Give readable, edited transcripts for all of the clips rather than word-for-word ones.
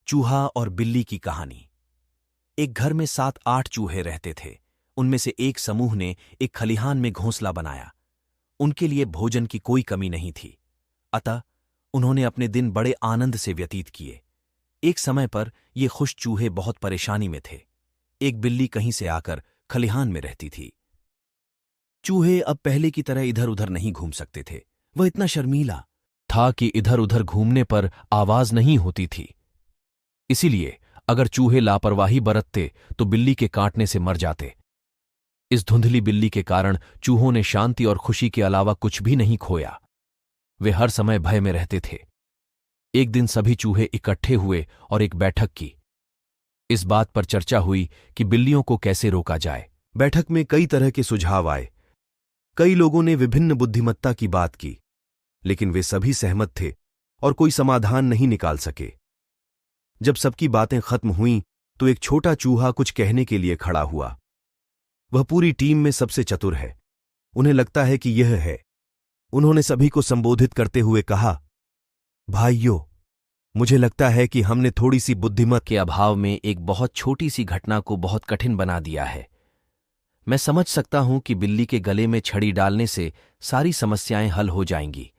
चूहा और बिल्ली की कहानी। एक घर में 7-8 चूहे रहते थे। उनमें से एक समूह ने एक खलिहान में घोंसला बनाया। उनके लिए भोजन की कोई कमी नहीं थी, अतः उन्होंने अपने दिन बड़े आनंद से व्यतीत किए। एक समय पर ये खुश चूहे बहुत परेशानी में थे। एक बिल्ली कहीं से आकर खलिहान में रहती थी। चूहे अब पहले की तरह इधर उधर नहीं घूम सकते थे। वह इतना शर्मीला था कि इधर उधर घूमने पर आवाज नहीं होती थी। इसीलिए अगर चूहे लापरवाही बरतते तो बिल्ली के काटने से मर जाते। इस धुंधली बिल्ली के कारण चूहों ने शांति और खुशी के अलावा कुछ भी नहीं खोया। वे हर समय भय में रहते थे। एक दिन सभी चूहे इकट्ठे हुए और एक बैठक की। इस बात पर चर्चा हुई कि बिल्लियों को कैसे रोका जाए। बैठक में कई तरह के सुझाव आए। कई लोगों ने विभिन्न बुद्धिमत्ता की बात की, लेकिन वे सभी सहमत थे और कोई समाधान नहीं निकाल सके। जब सबकी बातें खत्म हुईं तो एक छोटा चूहा कुछ कहने के लिए खड़ा हुआ। वह पूरी टीम में सबसे चतुर है। उन्हें लगता है कि यह है। उन्होंने सभी को संबोधित करते हुए कहा, भाइयों, मुझे लगता है कि हमने थोड़ी सी बुद्धिमत्ता के अभाव में एक बहुत छोटी सी घटना को बहुत कठिन बना दिया है। मैं समझ सकता हूं कि बिल्ली के गले में छड़ी डालने से सारी समस्याएं हल हो जाएंगी।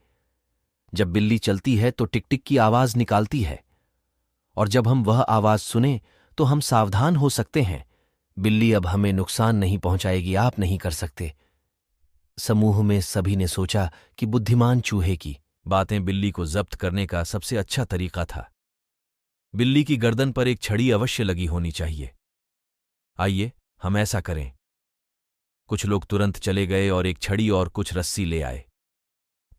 जब बिल्ली चलती है तो टिक टिक की आवाज निकालती है, और जब हम वह आवाज सुने तो हम सावधान हो सकते हैं। बिल्ली अब हमें नुकसान नहीं पहुंचाएगी, आप नहीं कर सकते। समूह में सभी ने सोचा कि बुद्धिमान चूहे की बातें बिल्ली को जब्त करने का सबसे अच्छा तरीका था। बिल्ली की गर्दन पर एक छड़ी अवश्य लगी होनी चाहिए। आइए हम ऐसा करें। कुछ लोग तुरंत चले गए और एक छड़ी और कुछ रस्सी ले आए।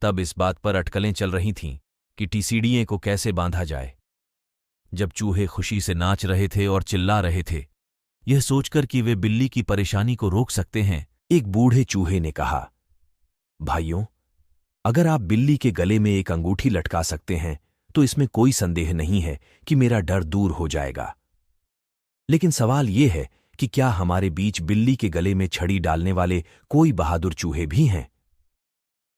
तब इस बात पर अटकलें चल रही थीं कि टीसीडीए को कैसे बांधा जाए। जब चूहे खुशी से नाच रहे थे और चिल्ला रहे थे, यह सोचकर कि वे बिल्ली की परेशानी को रोक सकते हैं, एक बूढ़े चूहे ने कहा, भाइयों, अगर आप बिल्ली के गले में एक अंगूठी लटका सकते हैं तो इसमें कोई संदेह नहीं है कि मेरा डर दूर हो जाएगा। लेकिन सवाल यह है कि क्या हमारे बीच बिल्ली के गले में छड़ी डालने वाले कोई बहादुर चूहे भी हैं?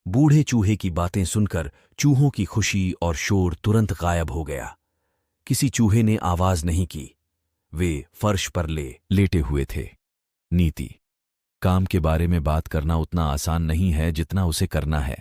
बूढ़े चूहे की बातें सुनकर चूहों की खुशी और शोर तुरंत गायब हो गया। किसी चूहे ने आवाज नहीं की। वे फर्श पर लेटे हुए थे। नीति: काम के बारे में बात करना उतना आसान नहीं है जितना उसे करना है।